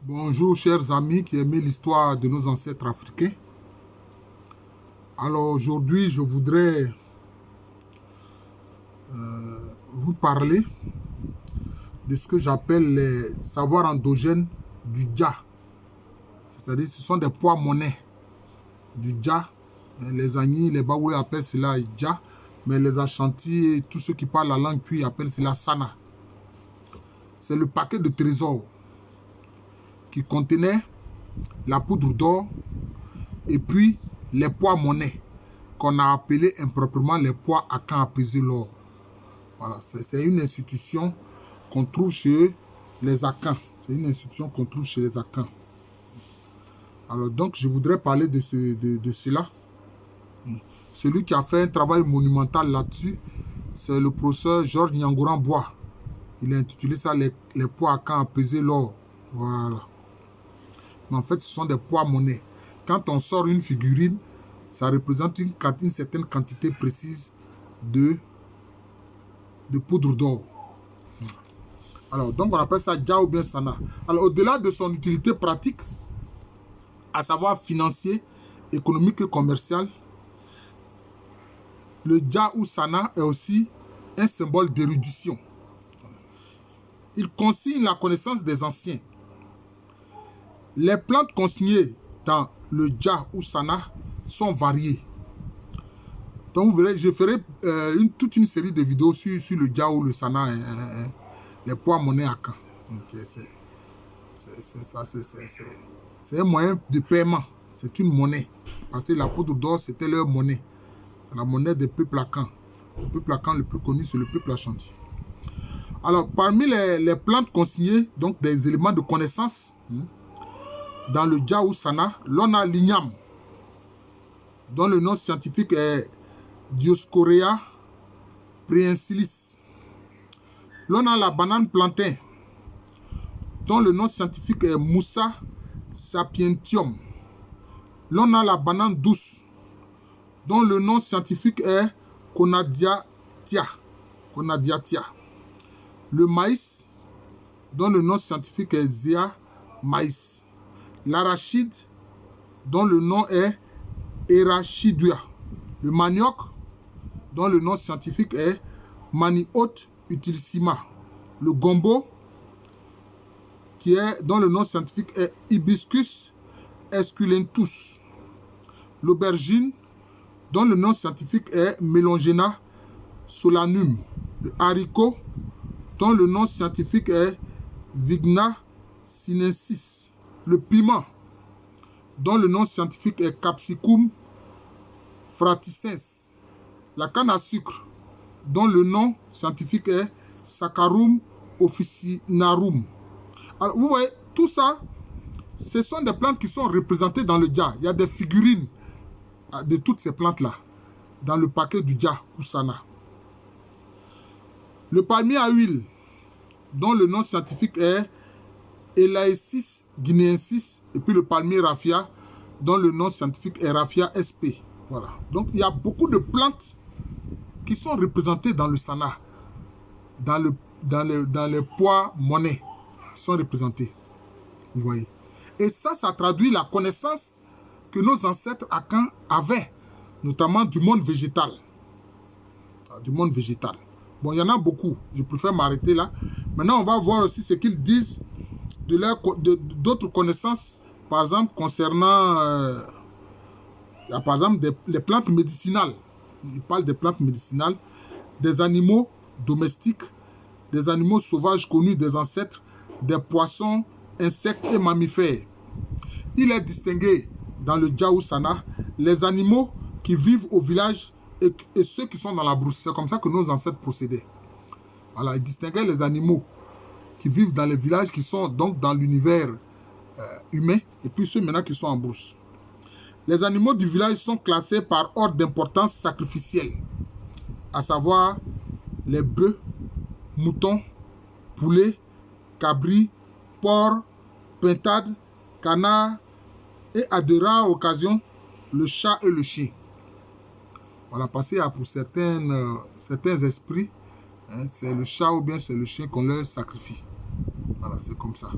Bonjour chers amis qui aiment l'histoire de nos ancêtres africains. Alors aujourd'hui je voudrais vous parler de ce que j'appelle les savoirs endogènes du Dja. C'est-à-dire ce sont des poids-monnaies du Dja. Les Agnis, les Baoulés appellent cela Dja, mais les Ashantis et tous ceux qui parlent la langue Twi appellent cela Sana. C'est le paquet de trésors qui contenait la poudre d'or et puis les poids-monnaies qu'on a appelé improprement les poids à camp à peser l'or. Voilà, c'est une institution qu'on trouve chez les Akans. C'est une institution qu'on trouve chez les Akans. Alors donc, je voudrais parler de cela. Celui qui a fait un travail monumental là-dessus, c'est le professeur Georges Nyangoran-Bois. Il a intitulé ça les poids à camp à peser l'or. Voilà. Mais en fait, ce sont des poids-monnaies. Quand on sort une figurine, ça représente une certaine quantité précise de poudre d'or. Alors, donc on appelle ça Dja ou bien Sana. Alors, au-delà de son utilité pratique, à savoir financier, économique et commercial, le Dja ou Sana est aussi un symbole d'érudition. Il consigne la connaissance des anciens. Les plantes consignées dans le Dja ou Sana sont variées. Donc vous verrez, je ferai toute une série de vidéos sur le Dja ou le Sana, les poids monnaies à camp. C'est un moyen de paiement, c'est une monnaie. Parce que la poudre d'or, c'était leur monnaie. C'est la monnaie des peuples Akans. Le peuple Akan le plus connu, c'est le peuple Ashanti. Alors, parmi les plantes consignées, donc des éléments de connaissance, dans le Dja ou Sana, l'on a l'igname, dont le nom scientifique est Dioscorea praeensilis. L'on a la banane plantain, dont le nom scientifique est Moussa sapientium. L'on a la banane douce, dont le nom scientifique est Conadiatia. Le maïs, dont le nom scientifique est Zea maïs. L'arachide, dont le nom est Erachidua. Le manioc, dont le nom scientifique est Maniote utilissima. Le gombo, dont le nom scientifique est Hibiscus esculentus. L'aubergine, dont le nom scientifique est Melongena solanum. Le haricot, dont le nom scientifique est Vigna sinensis. Le piment, dont le nom scientifique est Capsicum fratiscens. La canne à sucre, dont le nom scientifique est Saccharum officinarum. Alors, vous voyez, tout ça, ce sont des plantes qui sont représentées dans le Dja. Il y a des figurines de toutes ces plantes-là dans le paquet du Dja ou Sana. Le palmier à huile, dont le nom scientifique est Elaesis guineensis, et puis le palmier raffia, dont le nom scientifique est Raffia sp. Voilà. Donc, il y a beaucoup de plantes qui sont représentées dans le Sana, dans les poids monnaies qui sont représentés. Vous voyez. Et ça traduit la connaissance que nos ancêtres Akans avaient, notamment du monde végétal. Du monde végétal. Bon, il y en a beaucoup. Je préfère m'arrêter là. Maintenant, on va voir aussi ce qu'ils disent d'autres connaissances, par exemple, concernant par exemple, les plantes médicinales. Ils parlent des plantes médicinales, des animaux domestiques, des animaux sauvages connus des ancêtres, des poissons, insectes et mammifères. Il est distingué dans le Dja ou Sana les animaux qui vivent au village et ceux qui sont dans la brousse. C'est comme ça que nos ancêtres procédaient. Voilà, ils distinguaient les animaux qui vivent dans les villages, qui sont donc dans l'univers humain, et puis ceux maintenant qui sont en brousse. Les animaux du village sont classés par ordre d'importance sacrificielle, à savoir les bœufs, moutons, poulets, cabris, porcs, pintades, canards et à de rares occasions, le chat et le chien. Voilà, parce qu'il y a pour certains esprits, c'est le chat ou bien c'est le chien qu'on leur sacrifie. Voilà, c'est comme ça.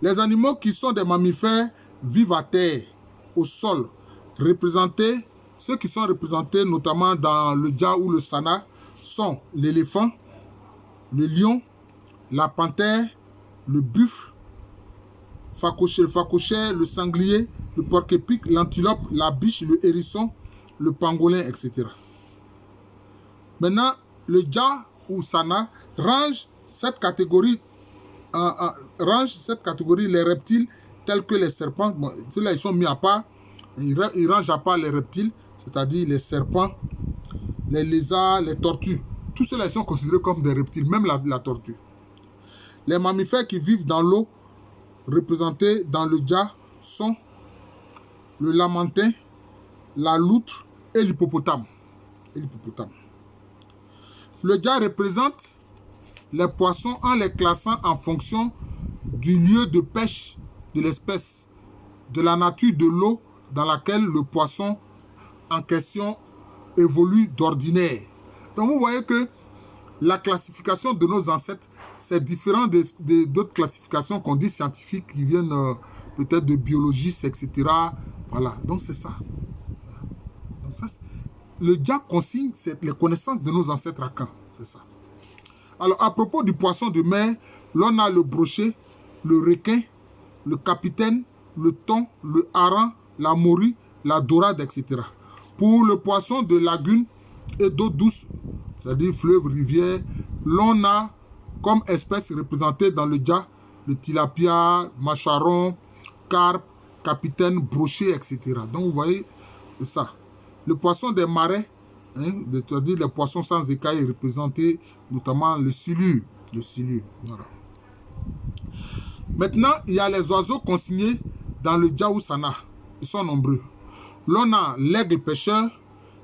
Les animaux qui sont des mammifères vivent à terre, au sol. Ceux qui sont représentés notamment dans le Dja ou le Sana sont l'éléphant, le lion, la panthère, le buffle, le phacochère, le sanglier, le porc-épic, l'antilope, la biche, le hérisson, le pangolin, etc. Maintenant, le Dja ou Sana range cette catégorie les reptiles tels que les serpents. Bon, ceux-là, ils sont mis à part. Ils rangent à part les reptiles, c'est-à-dire les serpents, les lézards, les tortues. Tous ceux-là, ils sont considérés comme des reptiles, même la tortue. Les mammifères qui vivent dans l'eau, représentés dans le Dja, sont le lamantin, la loutre et l'hippopotame. Le Dja représente les poissons en les classant en fonction du lieu de pêche de l'espèce, de la nature de l'eau dans laquelle le poisson en question évolue d'ordinaire. Donc vous voyez que la classification de nos ancêtres, c'est différent d'autres classifications qu'on dit scientifiques qui viennent peut-être de biologistes, etc. Voilà, donc c'est ça. Donc ça, le Dja consigne les connaissances de nos ancêtres à Caen, c'est ça. Alors, à propos du poisson de mer, l'on a le brochet, le requin, le capitaine, le thon, le hareng, la morue, la dorade, etc. Pour le poisson de lagune et d'eau douce, c'est-à-dire fleuve, rivière, l'on a comme espèce représentée dans le Dja le tilapia, macharon, carpe, capitaine, brochet, etc. Donc, vous voyez, c'est ça. Le poisson des marais, c'est-à-dire les poissons sans écailles représentés, notamment le silure. Voilà. Maintenant, il y a les oiseaux consignés dans le Dja ou Sana. Ils sont nombreux. L'on a l'aigle pêcheur,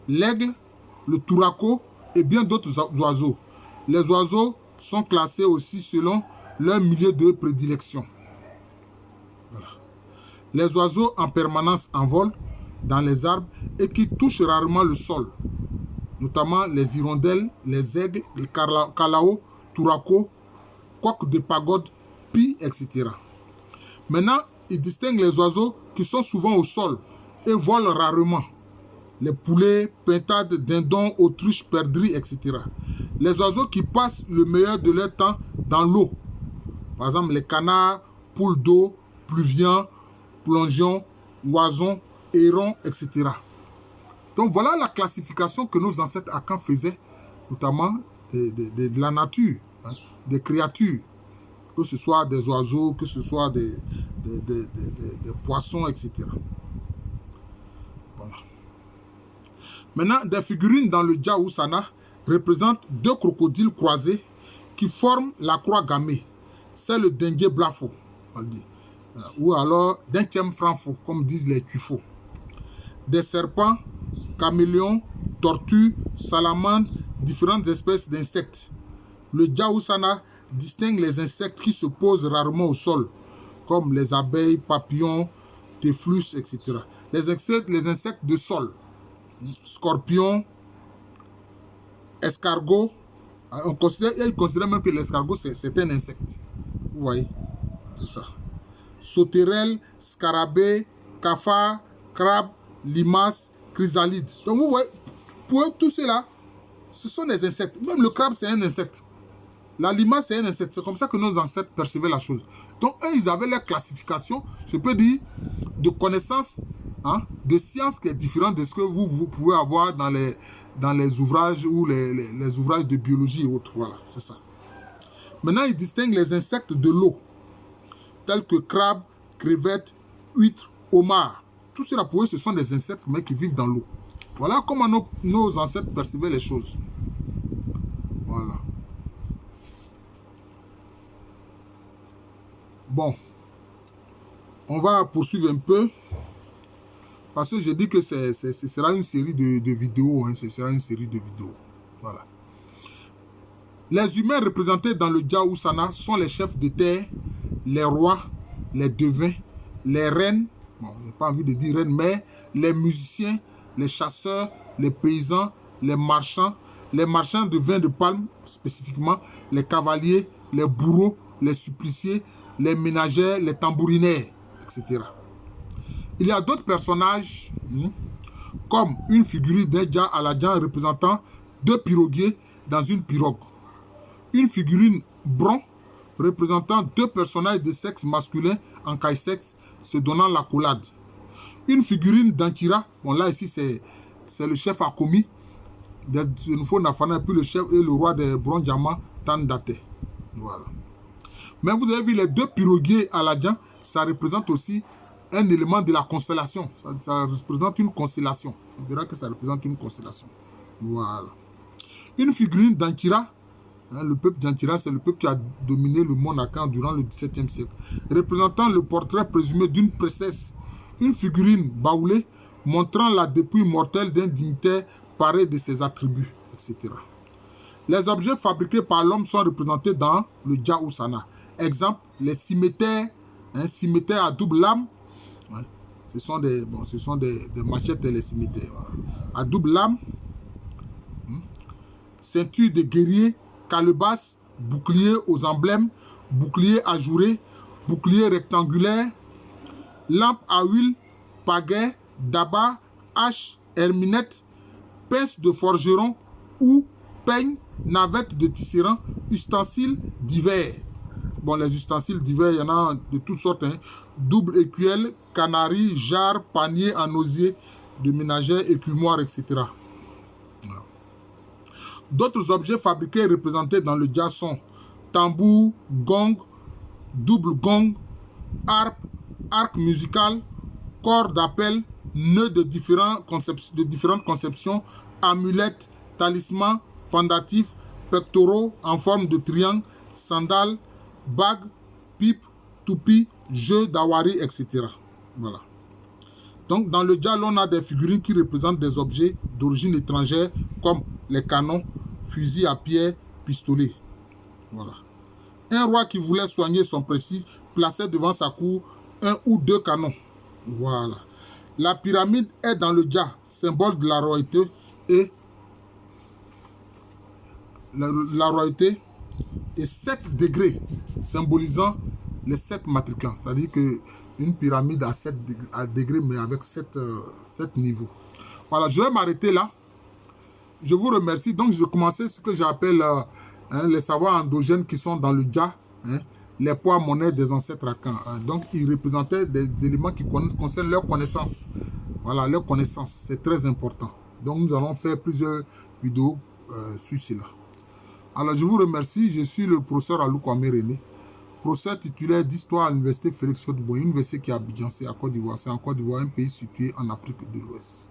l'aigle, le touraco et bien d'autres oiseaux. Les oiseaux sont classés aussi selon leur milieu de prédilection. Voilà. Les oiseaux en permanence en vol dans les arbres et qui touchent rarement le sol, notamment les hirondelles, les aigles, le calao, touraco, coq de pagode, pie, etc. Maintenant, ils distinguent les oiseaux qui sont souvent au sol et volent rarement. Les poulets, pintades, dindons, autruches, perdrix, etc. Les oiseaux qui passent le meilleur de leur temps dans l'eau. Par exemple, les canards, poules d'eau, pluviens, plongeons, oisons, hérons, etc. Donc voilà la classification que nos ancêtres Akans faisaient, notamment de la nature, des créatures, que ce soit des oiseaux, que ce soit des poissons, etc. Voilà. Maintenant, des figurines dans le Dja ou Sana représentent deux crocodiles croisés qui forment la croix gammée. C'est le dengue blafo, on dit. Ou alors Denchem franfo, comme disent les Kufo. Des serpents, caméléons, tortues, salamandres, différentes espèces d'insectes. Le Dja ou Sana distingue les insectes qui se posent rarement au sol, comme les abeilles, papillons, téflus, etc. Les insectes de sol, scorpions, escargots. Ils considèrent même que l'escargot, c'est un insecte. Vous voyez, c'est ça. Sauterelles, scarabées, cafards, crabes, limaces, chrysalides. Donc vous voyez, pour eux, tout cela, ce sont des insectes. Même le crabe, c'est un insecte. La limace, c'est un insecte. C'est comme ça que nos ancêtres percevaient la chose. Donc eux, ils avaient leur classification, je peux dire, de connaissances, de sciences qui est différente de ce que vous pouvez avoir dans les ouvrages ou les ouvrages de biologie et autres. Voilà, c'est ça. Maintenant, ils distinguent les insectes de l'eau, tels que crabes, crevettes, huîtres, homards. Tout cela pour eux, ce sont des insectes mais qui vivent dans l'eau. Voilà comment nos ancêtres percevaient les choses. Voilà. Bon. On va poursuivre un peu. Parce que je dis que ce sera une série de vidéos. Ce sera une série de vidéos. Voilà. Les humains représentés dans le Dja ou Sana sont les chefs de terre, les rois, les devins, les reines, bon, je n'ai pas envie de dire reines, mais les musiciens, les chasseurs, les paysans, les marchands de vin de palme spécifiquement, les cavaliers, les bourreaux, les suppliciés, les ménagères, les tambourinaires, etc. Il y a d'autres personnages, comme une figurine d'un Dja Aladjan représentant 2 piroguiers dans une pirogue. Une figurine bron représentant 2 personnages de sexe masculin en caille-sexe se donnant l'accolade. Une figurine d'Ankira, bon là ici c'est le chef Akomi, des nouveaux Nafana, puis le chef et le roi des Bron Diamant, Tandate. Voilà. Mais vous avez vu les 2 piroguiers Aladjan, ça représente aussi un élément de la constellation. Ça représente une constellation. On dira que ça représente une constellation. Voilà. Une figurine d'Ankira, le peuple d'Ankira, c'est le peuple qui a dominé le monde Akan durant le XVIIe siècle. Représentant le portrait présumé d'une princesse. Une figurine baoulée montrant la dépouille mortelle d'un dignitaire paré de ses attributs, etc. Les objets fabriqués par l'homme sont représentés dans le Dja Oussana. Exemple, les cimetières, cimetière à double lame. Ce sont des machettes et les cimetières. Voilà. À double lame, ceinture de guerrier, calebasse, bouclier aux emblèmes, bouclier ajouré, bouclier rectangulaire, lampe à huile, pagaie, daba, hache, herminette, pince de forgeron ou peigne, navette de tisserand, ustensiles divers. Bon, les ustensiles divers, il y en a de toutes sortes. Double écuelle, canari, jarre, panier en osier, de ménagère, écumoire, etc. Voilà. D'autres objets fabriqués et représentés dans le Dja sont tambour, gong, double gong, harpe, arc musical, corps d'appel, nœuds de différentes conceptions, amulettes, talismans, pendatifs, pectoraux en forme de triangle, sandales, bagues, pipes, toupies, jeux d'awari, etc. Voilà. Donc, dans le Dja, on a des figurines qui représentent des objets d'origine étrangère comme les canons, fusils à pierre, pistolets. Voilà. Un roi qui voulait soigner son prestige plaçait devant sa cour 1 ou 2 canons. Voilà. La pyramide est dans le Dja, symbole de la royauté et la royauté, et 7 degrés symbolisant les 7 matriclans. C'est-à-dire qu'une pyramide à 7 degrés, mais avec 7 niveaux. Voilà, je vais m'arrêter là. Je vous remercie. Donc, je vais commencer ce que j'appelle les savoirs endogènes qui sont dans le Dja, les poids monnaie des ancêtres Akan. Donc, ils représentaient des éléments qui concernent leur connaissance. Voilà, leur connaissance, c'est très important. Donc, nous allons faire plusieurs vidéos sur cela. Alors, je vous remercie. Je suis le professeur Alou Kwame René, professeur titulaire d'histoire à l'université Félix Houphouët-Boigny, université qui est à Abidjan, c'est à Côte d'Ivoire. C'est en Côte d'Ivoire, un pays situé en Afrique de l'Ouest.